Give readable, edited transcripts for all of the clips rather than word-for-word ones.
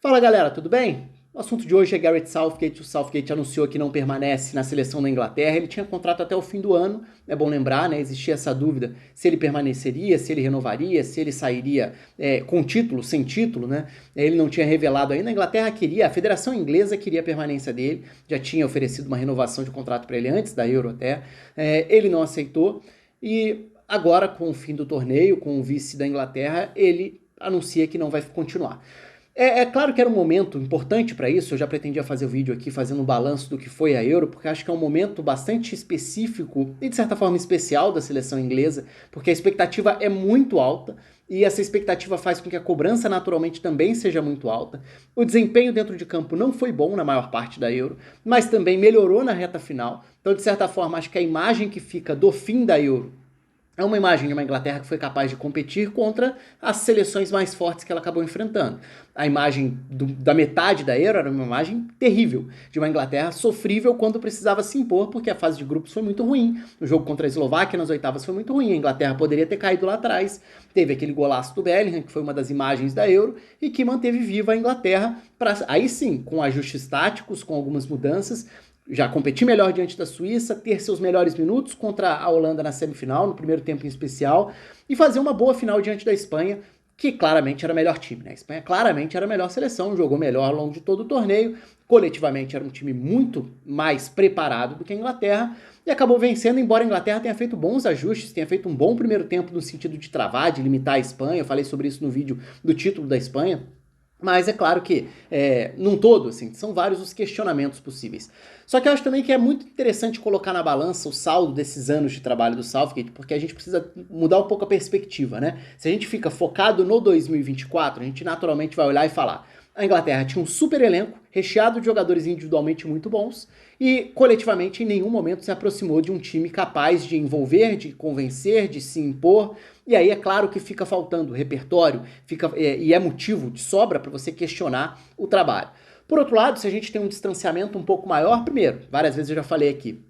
Fala galera, tudo bem? O assunto de hoje é Gareth Southgate. O Southgate anunciou que não permanece na seleção da Inglaterra. Ele tinha contrato até o fim do ano, é bom lembrar, né? Existia essa dúvida se ele permaneceria, se ele renovaria, se ele sairia com título, sem título, né? Ele não tinha revelado ainda. A Inglaterra queria, a Federação Inglesa queria a permanência dele, já tinha oferecido uma renovação de contrato para ele antes da Euro até. Ele não aceitou e agora, com o fim do torneio, com o vice da Inglaterra, ele anuncia que não vai continuar. É claro que era um momento importante para isso, eu já pretendia fazer o vídeo aqui fazendo um balanço do que foi a Euro, porque acho que é um momento bastante específico e de certa forma especial da seleção inglesa, porque a expectativa é muito alta e essa expectativa faz com que a cobrança naturalmente também seja muito alta. O desempenho dentro de campo não foi bom na maior parte da Euro, mas também melhorou na reta final, então de certa forma acho que a imagem que fica do fim da Euro é uma imagem de uma Inglaterra que foi capaz de competir contra as seleções mais fortes que ela acabou enfrentando. A imagem da metade da Euro era uma imagem terrível, de uma Inglaterra sofrível quando precisava se impor, porque a fase de grupos foi muito ruim. O jogo contra a Eslováquia nas oitavas foi muito ruim, a Inglaterra poderia ter caído lá atrás. Teve aquele golaço do Bellingham, que foi uma das imagens da Euro, e que manteve viva a Inglaterra, aí sim, com ajustes táticos, com algumas mudanças, já competir melhor diante da Suíça, ter seus melhores minutos contra a Holanda na semifinal, no primeiro tempo em especial, e fazer uma boa final diante da Espanha, que claramente era o melhor time, né? A Espanha claramente era a melhor seleção, jogou melhor ao longo de todo o torneio, coletivamente era um time muito mais preparado do que a Inglaterra, e acabou vencendo, embora a Inglaterra tenha feito bons ajustes, tenha feito um bom primeiro tempo no sentido de travar, de limitar a Espanha, eu falei sobre isso no vídeo do título da Espanha. Mas é claro que, num todo, assim, são vários os questionamentos possíveis. Só que eu acho também que é muito interessante colocar na balança o saldo desses anos de trabalho do Southgate, porque a gente precisa mudar um pouco a perspectiva, né? Se a gente fica focado no 2024, a gente naturalmente vai olhar e falar: a Inglaterra tinha um super elenco, recheado de jogadores individualmente muito bons, e coletivamente em nenhum momento se aproximou de um time capaz de envolver, de convencer, de se impor. E aí é claro que fica faltando repertório, e é motivo de sobra para você questionar o trabalho. Por outro lado, se a gente tem um distanciamento um pouco maior, primeiro, várias vezes eu já falei aqui,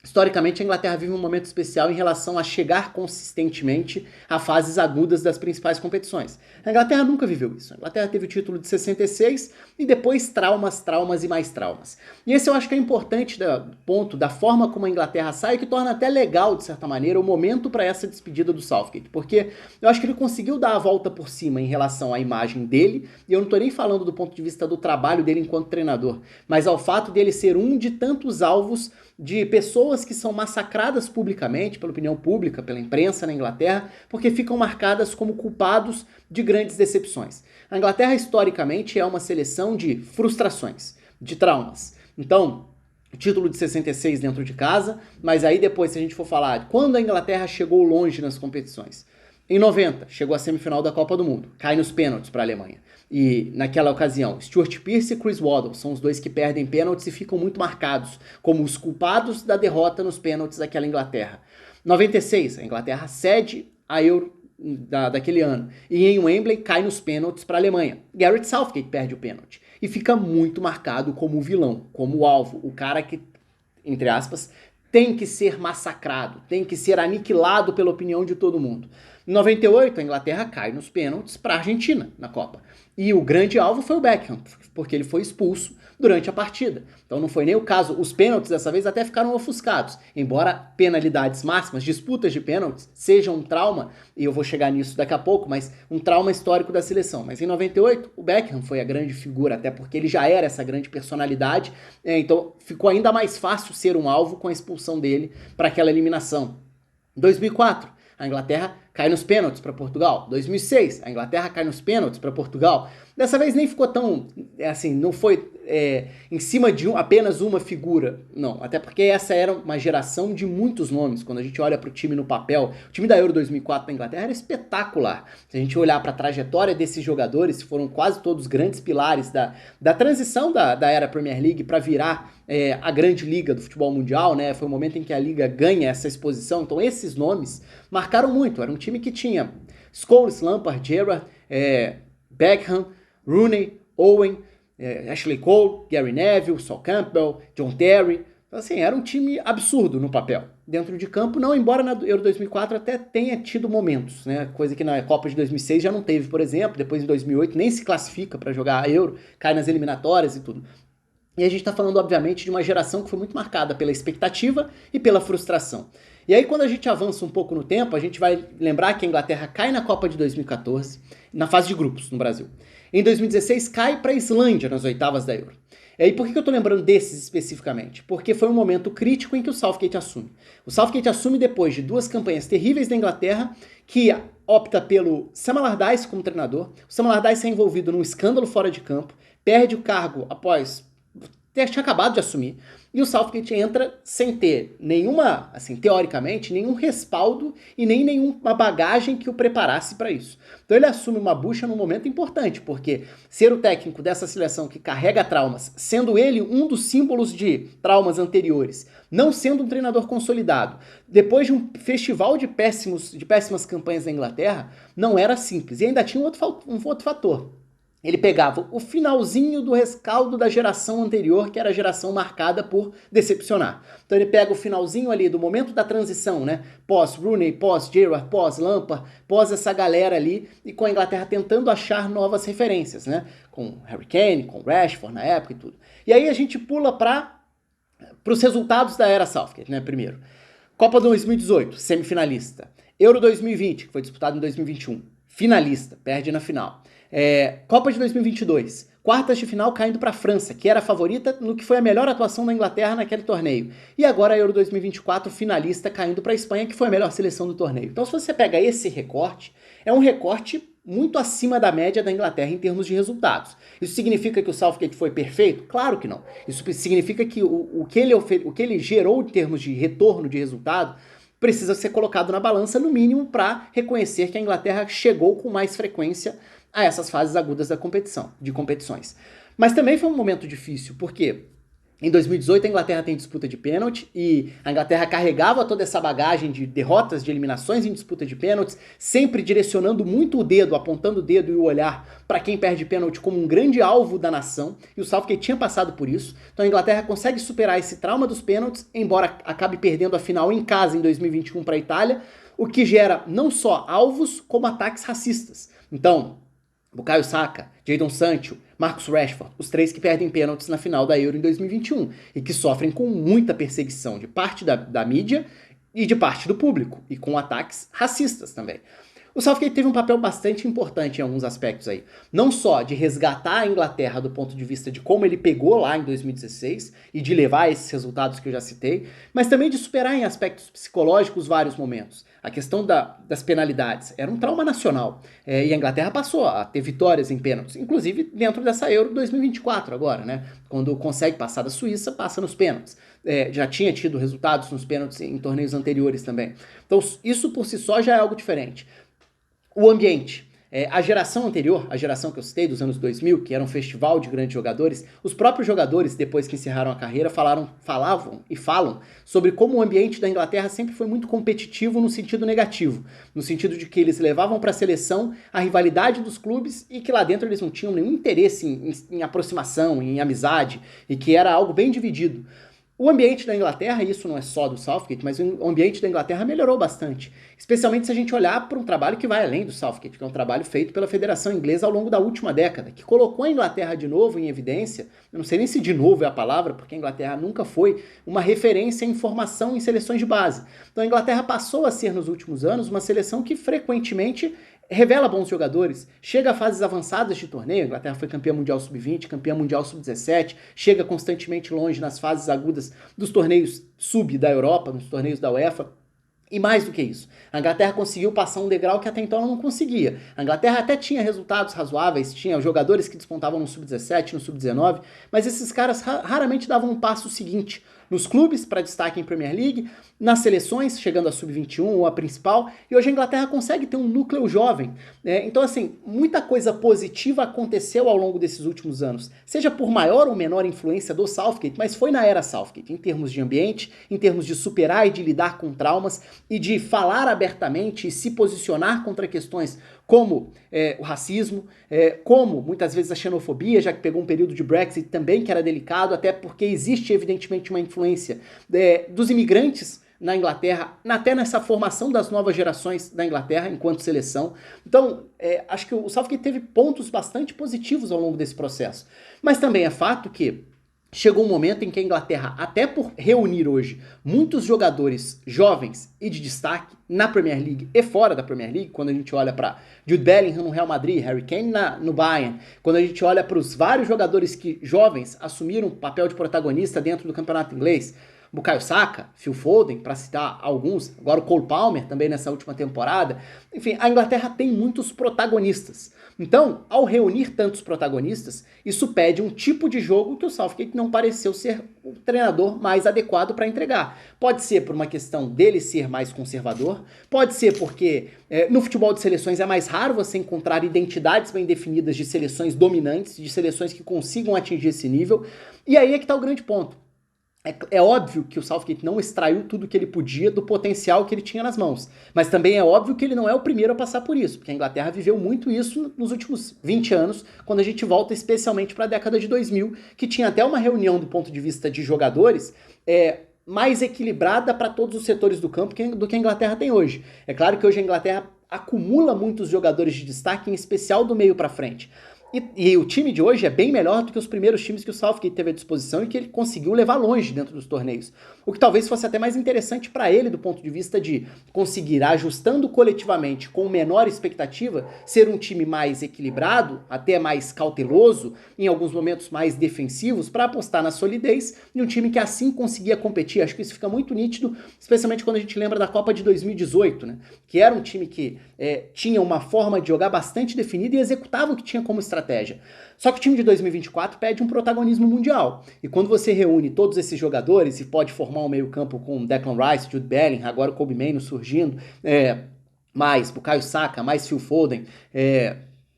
historicamente, a Inglaterra vive um momento especial em relação a chegar consistentemente a fases agudas das principais competições. A Inglaterra nunca viveu isso. A Inglaterra teve o título de 66 e depois traumas, traumas e mais traumas. E esse eu acho que é importante do ponto da forma como a Inglaterra sai, que torna até legal, de certa maneira, o momento para essa despedida do Southgate. Porque eu acho que ele conseguiu dar a volta por cima em relação à imagem dele, e eu não estou nem falando do ponto de vista do trabalho dele enquanto treinador, mas ao fato dele ser um de tantos alvos de pessoas que são massacradas publicamente, pela opinião pública, pela imprensa na Inglaterra, porque ficam marcadas como culpados de grandes decepções. A Inglaterra, historicamente, é uma seleção de frustrações, de traumas. Então, título de 66 dentro de casa, mas aí depois, se a gente for falar quando a Inglaterra chegou longe nas competições, em 90, chegou à semifinal da Copa do Mundo, cai nos pênaltis para a Alemanha. E naquela ocasião, Stuart Pearce e Chris Waddle são os dois que perdem pênaltis e ficam muito marcados como os culpados da derrota nos pênaltis daquela Inglaterra. 96, a Inglaterra cede a Euro daquele ano e em Wembley cai nos pênaltis para a Alemanha. Gareth Southgate perde o pênalti e fica muito marcado como o vilão, como o alvo, o cara que, entre aspas, tem que ser massacrado, tem que ser aniquilado pela opinião de todo mundo. Em 98, a Inglaterra cai nos pênaltis para a Argentina na Copa. E o grande alvo foi o Beckham, porque ele foi expulso durante a partida. Então não foi nem o caso. Os pênaltis dessa vez até ficaram ofuscados. Embora penalidades máximas, disputas de pênaltis, sejam um trauma, e eu vou chegar nisso daqui a pouco, mas um trauma histórico da seleção. Mas em 98, o Beckham foi a grande figura, até porque ele já era essa grande personalidade. Então ficou ainda mais fácil ser um alvo com a expulsão dele para aquela eliminação. 2004, a Inglaterra cai nos pênaltis para Portugal. 2006, a Inglaterra cai nos pênaltis para Portugal. Dessa vez nem ficou tão, assim, não foi em cima de apenas uma figura, não. Até porque essa era uma geração de muitos nomes. Quando a gente olha para o time no papel, o time da Euro 2004 da Inglaterra era espetacular. Se a gente olhar para a trajetória desses jogadores, foram quase todos grandes pilares da transição da era Premier League para virar a grande liga do futebol mundial, né? Foi o momento em que a liga ganha essa exposição. Então esses nomes marcaram muito. Era um time que tinha Scholes, Lampard, Gerrard, Beckham, Rooney, Owen, Ashley Cole, Gary Neville, Sol Campbell, John Terry. Então, assim, era um time absurdo no papel. dentro de campo, não, embora na Euro 2004 até tenha tido momentos, né? Coisa que na Copa de 2006 já não teve, por exemplo, depois em 2008 nem se classifica para jogar a Euro, cai nas eliminatórias e tudo. E a gente está falando, obviamente, de uma geração que foi muito marcada pela expectativa e pela frustração. E aí, quando a gente avança um pouco no tempo, a gente vai lembrar que a Inglaterra cai na Copa de 2014, na fase de grupos no Brasil. Em 2016, cai para a Islândia nas oitavas da Euro. E aí, por que eu estou lembrando desses especificamente? Porque foi um momento crítico em que o Southgate assume. O Southgate assume depois de 2 campanhas terríveis da Inglaterra, que opta pelo Sam Allardyce como treinador. O Sam Allardyce é envolvido num escândalo fora de campo, perde o cargo após tinha acabado de assumir, e o Southgate entra sem ter nenhuma, assim, teoricamente, nenhum respaldo e nem nenhuma bagagem que o preparasse para isso. Então ele assume uma bucha num momento importante, porque ser o técnico dessa seleção que carrega traumas, sendo ele um dos símbolos de traumas anteriores, não sendo um treinador consolidado, depois de um festival de péssimas campanhas da Inglaterra, não era simples. E ainda tinha um outro fator. Ele pegava o finalzinho do rescaldo da geração anterior, que era a geração marcada por decepcionar. Então ele pega o finalzinho ali do momento da transição, né? Pós-Rooney, pós-Gerrard, pós-Lampard, pós essa galera ali, e com a Inglaterra tentando achar novas referências, né? Com Harry Kane, com Rashford na época e tudo. E aí a gente pula para os resultados da era Southgate, né? Primeiro, Copa 2018, semifinalista. Euro 2020, que foi disputado em 2021, finalista, perde na final. Copa de 2022, quartas de final caindo para a França, que era a favorita no que foi a melhor atuação da Inglaterra naquele torneio. E agora a Euro 2024, finalista, caindo para a Espanha, que foi a melhor seleção do torneio. Então se você pega esse recorte, é um recorte muito acima da média da Inglaterra em termos de resultados. Isso significa que o Southgate foi perfeito? Claro que não. Isso significa que o que ele gerou em termos de retorno de resultado precisa ser colocado na balança, no mínimo, para reconhecer que a Inglaterra chegou com mais frequência a essas fases agudas de competições. Mas também foi um momento difícil, porque em 2018 a Inglaterra tem disputa de pênalti e a Inglaterra carregava toda essa bagagem de derrotas, de eliminações em disputa de pênaltis, sempre direcionando muito o dedo, apontando o dedo e o olhar para quem perde pênalti como um grande alvo da nação, e o Southgate tinha passado por isso. Então a Inglaterra consegue superar esse trauma dos pênaltis, embora acabe perdendo a final em casa em 2021 para a Itália, o que gera não só alvos, como ataques racistas. Então, Bukayo Saka, Jadon Sancho, Marcus Rashford, os 3 que perdem pênaltis na final da Euro em 2021 e que sofrem com muita perseguição de parte da mídia e de parte do público, e com ataques racistas também. O Southgate teve um papel bastante importante em alguns aspectos aí. Não só de resgatar a Inglaterra do ponto de vista de como ele pegou lá em 2016 e de levar a esses resultados que eu já citei, mas também de superar em aspectos psicológicos vários momentos. A questão das penalidades era um trauma nacional, e a Inglaterra passou a ter vitórias em pênaltis, inclusive dentro dessa Euro 2024 agora, né? Quando consegue passar da Suíça, passa nos pênaltis. Já tinha tido resultados nos pênaltis em torneios anteriores também. Então isso por si só já é algo diferente. O ambiente. A geração anterior, a geração que eu citei, dos anos 2000, que era um festival de grandes jogadores, os próprios jogadores, depois que encerraram a carreira, falavam e falam sobre como o ambiente da Inglaterra sempre foi muito competitivo no sentido negativo, no sentido de que eles levavam para a seleção a rivalidade dos clubes e que lá dentro eles não tinham nenhum interesse em aproximação, em amizade, e que era algo bem dividido. O ambiente da Inglaterra, isso não é só do Southgate, mas o ambiente da Inglaterra melhorou bastante. Especialmente se a gente olhar para um trabalho que vai além do Southgate, que é um trabalho feito pela Federação Inglesa ao longo da última década, que colocou a Inglaterra de novo em evidência. Eu não sei nem se de novo é a palavra, porque a Inglaterra nunca foi uma referência em formação em seleções de base. Então a Inglaterra passou a ser, nos últimos anos, uma seleção que frequentemente revela bons jogadores, chega a fases avançadas de torneio. A Inglaterra foi campeã mundial sub-20, campeã mundial sub-17, chega constantemente longe nas fases agudas dos torneios sub da Europa, nos torneios da UEFA. E mais do que isso, a Inglaterra conseguiu passar um degrau que até então ela não conseguia. A Inglaterra até tinha resultados razoáveis, tinha jogadores que despontavam no sub-17, no sub-19, mas esses caras raramente davam um passo seguinte. Nos clubes, para destaque em Premier League, nas seleções, chegando a sub-21 ou a principal, e hoje a Inglaterra consegue ter um núcleo jovem. Então, assim, muita coisa positiva aconteceu ao longo desses últimos anos, seja por maior ou menor influência do Southgate, mas foi na era Southgate, em termos de ambiente, em termos de superar e de lidar com traumas, e de falar abertamente e se posicionar contra questões como o racismo, como muitas vezes a xenofobia, já que pegou um período de Brexit também que era delicado, até porque existe evidentemente uma influência dos imigrantes na Inglaterra, até nessa formação das novas gerações da Inglaterra enquanto seleção. Então, acho que o Southgate teve pontos bastante positivos ao longo desse processo. Mas também é fato que chegou um momento em que a Inglaterra, até por reunir hoje muitos jogadores jovens e de destaque na Premier League e fora da Premier League, quando a gente olha para Jude Bellingham no Real Madrid, Harry Kane no Bayern, quando a gente olha para os vários jogadores que jovens assumiram o papel de protagonista dentro do campeonato inglês, Bukayo Saka, Phil Foden, para citar alguns, agora o Cole Palmer também nessa última temporada. Enfim, a Inglaterra tem muitos protagonistas. Então, ao reunir tantos protagonistas, isso pede um tipo de jogo que o Southgate não pareceu ser o treinador mais adequado para entregar. Pode ser por uma questão dele ser mais conservador, pode ser porque no futebol de seleções é mais raro você encontrar identidades bem definidas de seleções dominantes, de seleções que consigam atingir esse nível, e aí é que está o grande ponto. É óbvio que o Southgate não extraiu tudo que ele podia do potencial que ele tinha nas mãos. Mas também é óbvio que ele não é o primeiro a passar por isso, porque a Inglaterra viveu muito isso nos últimos 20 anos, quando a gente volta especialmente para a década de 2000, que tinha até uma reunião do ponto de vista de jogadores mais equilibrada para todos os setores do campo do que a Inglaterra tem hoje. É claro que hoje a Inglaterra acumula muitos jogadores de destaque, em especial do meio para frente. E o time de hoje é bem melhor do que os primeiros times que o Southgate teve à disposição e que ele conseguiu levar longe dentro dos torneios. O que talvez fosse até mais interessante para ele do ponto de vista de conseguir, ajustando coletivamente com menor expectativa, ser um time mais equilibrado, até mais cauteloso, em alguns momentos mais defensivos, para apostar na solidez de um time que assim conseguia competir. Acho que isso fica muito nítido, especialmente quando a gente lembra da Copa de 2018, né? Que era um time que tinha uma forma de jogar bastante definida e executava o que tinha como estratégia. Só que o time de 2024 pede um protagonismo mundial. E quando você reúne todos esses jogadores e pode formar um meio-campo com Declan Rice, Jude Bellingham, agora o Kobe Mainoo surgindo, mais Bukayo Saka, mais Phil Foden,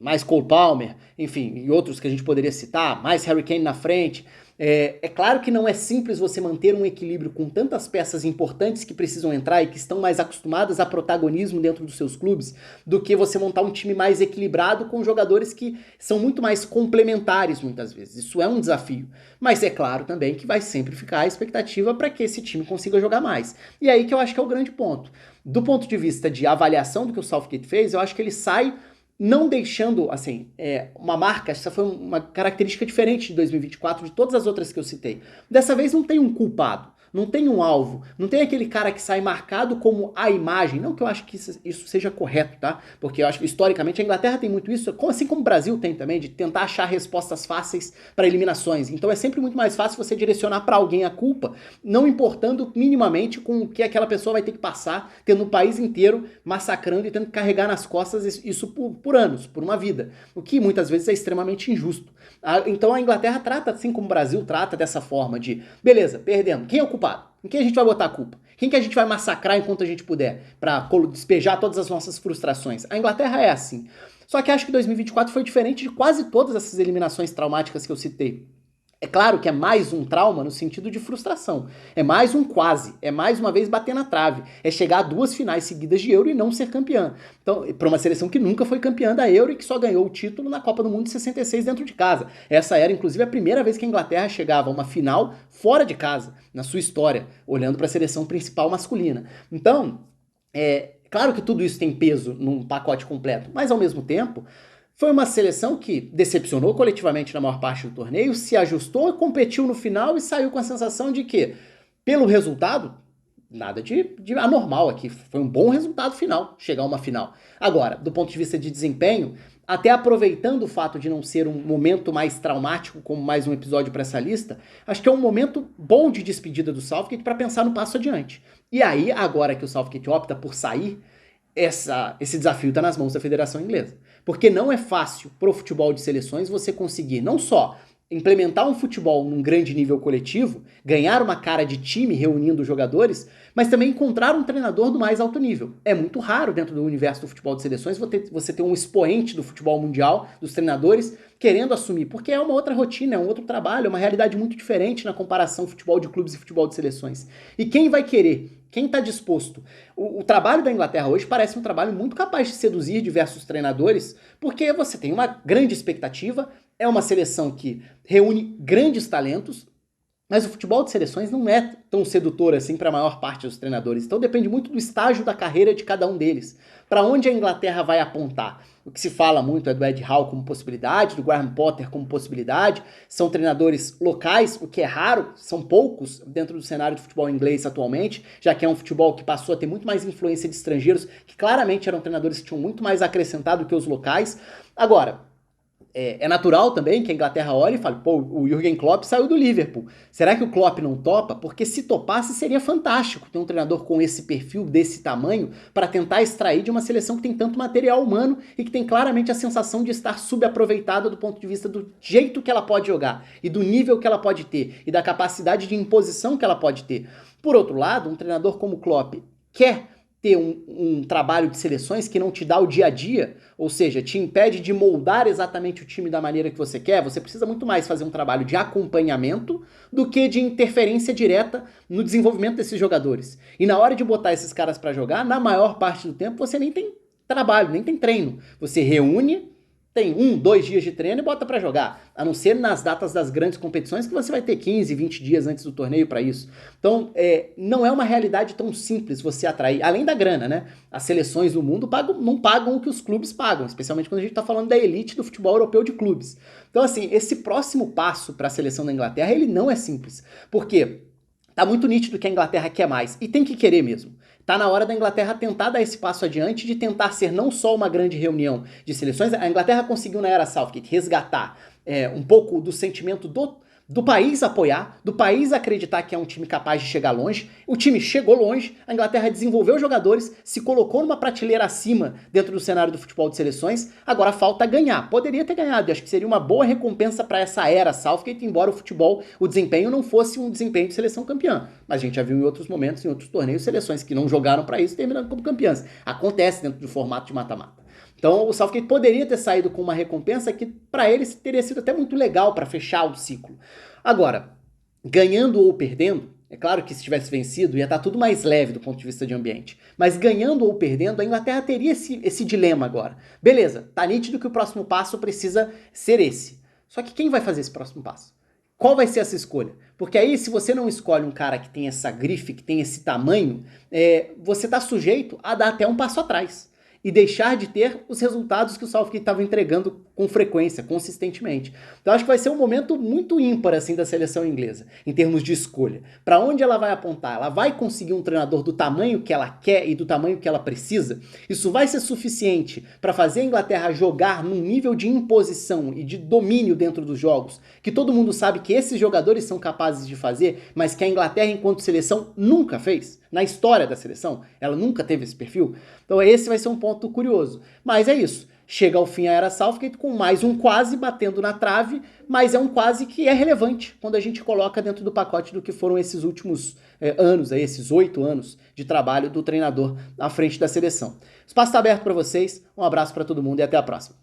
mais Cole Palmer, enfim, e outros que a gente poderia citar, mais Harry Kane na frente. É claro que não é simples você manter um equilíbrio com tantas peças importantes que precisam entrar e que estão mais acostumadas a protagonismo dentro dos seus clubes, do que você montar um time mais equilibrado com jogadores que são muito mais complementares muitas vezes. Isso é um desafio. Mas é claro também que vai sempre ficar a expectativa para que esse time consiga jogar mais. E aí que eu acho que é o grande ponto. Do ponto de vista de avaliação do que o Southgate fez, eu acho que ele sai não deixando, assim, uma marca. Essa foi uma característica diferente de 2024 de todas as outras que eu citei. Dessa vez não tem um culpado, não tem um alvo, não tem aquele cara que sai marcado como a imagem. Não que eu acho que isso seja correto, tá? Porque eu acho que historicamente a Inglaterra tem muito isso, assim como o Brasil tem também, de tentar achar respostas fáceis para eliminações. Então é sempre muito mais fácil você direcionar para alguém a culpa, não importando minimamente com o que aquela pessoa vai ter que passar, tendo o país inteiro massacrando e tendo que carregar nas costas isso por anos, por uma vida. O que muitas vezes é extremamente injusto. Então a Inglaterra trata, assim como o Brasil trata, dessa forma de, beleza, perdemos, quem é o culpado? Em quem a gente vai botar a culpa? Quem que a gente vai massacrar enquanto a gente puder? Para despejar todas as nossas frustrações? A Inglaterra é assim. Só que acho que 2024 foi diferente de quase todas essas eliminações traumáticas que eu citei. É claro que é mais um trauma no sentido de frustração. É mais um quase. É mais uma vez bater na trave. É chegar a 2 finais seguidas de Euro e não ser campeã. Então, para uma seleção que nunca foi campeã da Euro e que só ganhou o título na Copa do Mundo de 66 dentro de casa. Essa era, inclusive, a primeira vez que a Inglaterra chegava a uma final fora de casa, na sua história, olhando para a seleção principal masculina. Então, claro que tudo isso tem peso num pacote completo, mas ao mesmo tempo foi uma seleção que decepcionou coletivamente na maior parte do torneio, se ajustou, competiu no final e saiu com a sensação de que, pelo resultado, nada de anormal aqui. Foi um bom resultado final, chegar a uma final. Agora, do ponto de vista de desempenho, até aproveitando o fato de não ser um momento mais traumático, como mais um episódio para essa lista, acho que é um momento bom de despedida do Southgate para pensar no passo adiante. E aí, agora que o Southgate opta por sair, esse desafio está nas mãos da Federação Inglesa. Porque não é fácil pro futebol de seleções você conseguir não só implementar um futebol num grande nível coletivo, ganhar uma cara de time reunindo jogadores, mas também encontrar um treinador do mais alto nível. É muito raro dentro do universo do futebol de seleções você ter um expoente do futebol mundial, dos treinadores, querendo assumir, porque é uma outra rotina, é um outro trabalho, é uma realidade muito diferente na comparação futebol de clubes e futebol de seleções. E quem vai querer? Quem está disposto? O trabalho da Inglaterra hoje parece um trabalho muito capaz de seduzir diversos treinadores, porque você tem uma grande expectativa, é uma seleção que reúne grandes talentos, Mas o futebol de seleções não é tão sedutor assim para a maior parte dos treinadores. Então depende muito do estágio da carreira de cada um deles. Para onde a Inglaterra vai apontar? O que se fala muito é do Ed Howe como possibilidade, do Graham Potter como possibilidade. São treinadores locais, o que é raro, são poucos dentro do cenário do futebol inglês atualmente, já que é um futebol que passou a ter muito mais influência de estrangeiros, que claramente eram treinadores que tinham muito mais acrescentado que os locais. Agora, é natural também que a Inglaterra olhe e fale, pô, o Jürgen Klopp saiu do Liverpool. Será que o Klopp não topa? Porque se topasse seria fantástico ter um treinador com esse perfil, desse tamanho, para tentar extrair de uma seleção que tem tanto material humano e que tem claramente a sensação de estar subaproveitada do ponto de vista do jeito que ela pode jogar e do nível que ela pode ter e da capacidade de imposição que ela pode ter. Por outro lado, um treinador como o Klopp quer ter um trabalho de seleções que não te dá o dia a dia, ou seja, te impede de moldar exatamente o time da maneira que você quer, você precisa muito mais fazer um trabalho de acompanhamento do que de interferência direta no desenvolvimento desses jogadores. E na hora de botar esses caras para jogar, na maior parte do tempo você nem tem trabalho, nem tem treino. Você reúne, tem 2 dias de treino e bota para jogar. A não ser nas datas das grandes competições que você vai ter 15, 20 dias antes do torneio para isso. Então, não é uma realidade tão simples você atrair, além da grana, né? As seleções do mundo não pagam o que os clubes pagam, especialmente quando a gente está falando da elite do futebol europeu de clubes. Então, assim, esse próximo passo para a seleção da Inglaterra, ele não é simples. Por quê? Tá muito nítido que a Inglaterra quer mais, e tem que querer mesmo. Tá na hora da Inglaterra tentar dar esse passo adiante de tentar ser não só uma grande reunião de seleções. A Inglaterra conseguiu na era Southgate resgatar um pouco do sentimento do país apoiar, do país acreditar que é um time capaz de chegar longe. O time chegou longe, a Inglaterra desenvolveu jogadores, se colocou numa prateleira acima dentro do cenário do futebol de seleções, agora falta ganhar. Poderia ter ganhado, e acho que seria uma boa recompensa para essa era Southgate, embora o desempenho não fosse um desempenho de seleção campeã. Mas a gente já viu em outros momentos, em outros torneios, seleções que não jogaram para isso terminando como campeãs. Acontece dentro do formato de mata-mata. Então o Southgate poderia ter saído com uma recompensa que para ele teria sido até muito legal para fechar o ciclo. Agora, ganhando ou perdendo, é claro que se tivesse vencido ia estar tudo mais leve do ponto de vista de ambiente, mas ganhando ou perdendo, a Inglaterra teria esse dilema agora. Beleza, tá nítido que o próximo passo precisa ser esse. Só que quem vai fazer esse próximo passo? Qual vai ser essa escolha? Porque aí, se você não escolhe um cara que tem essa grife, que tem esse tamanho, você está sujeito a dar até um passo atrás e deixar de ter os resultados que o Southgate estava entregando com frequência, consistentemente. Então acho que vai ser um momento muito ímpar assim da seleção inglesa, em termos de escolha. Para onde ela vai apontar? Ela vai conseguir um treinador do tamanho que ela quer e do tamanho que ela precisa? Isso vai ser suficiente para fazer a Inglaterra jogar num nível de imposição e de domínio dentro dos jogos, que todo mundo sabe que esses jogadores são capazes de fazer, mas que a Inglaterra, enquanto seleção, nunca fez? Na história da seleção, ela nunca teve esse perfil. Então esse vai ser um ponto curioso. Mas é isso. Chega ao fim a era Southgate com mais um quase batendo na trave, mas é um quase que é relevante quando a gente coloca dentro do pacote do que foram esses últimos anos, esses 8 anos de trabalho do treinador à frente da seleção. O espaço está aberto para vocês, um abraço para todo mundo e até a próxima.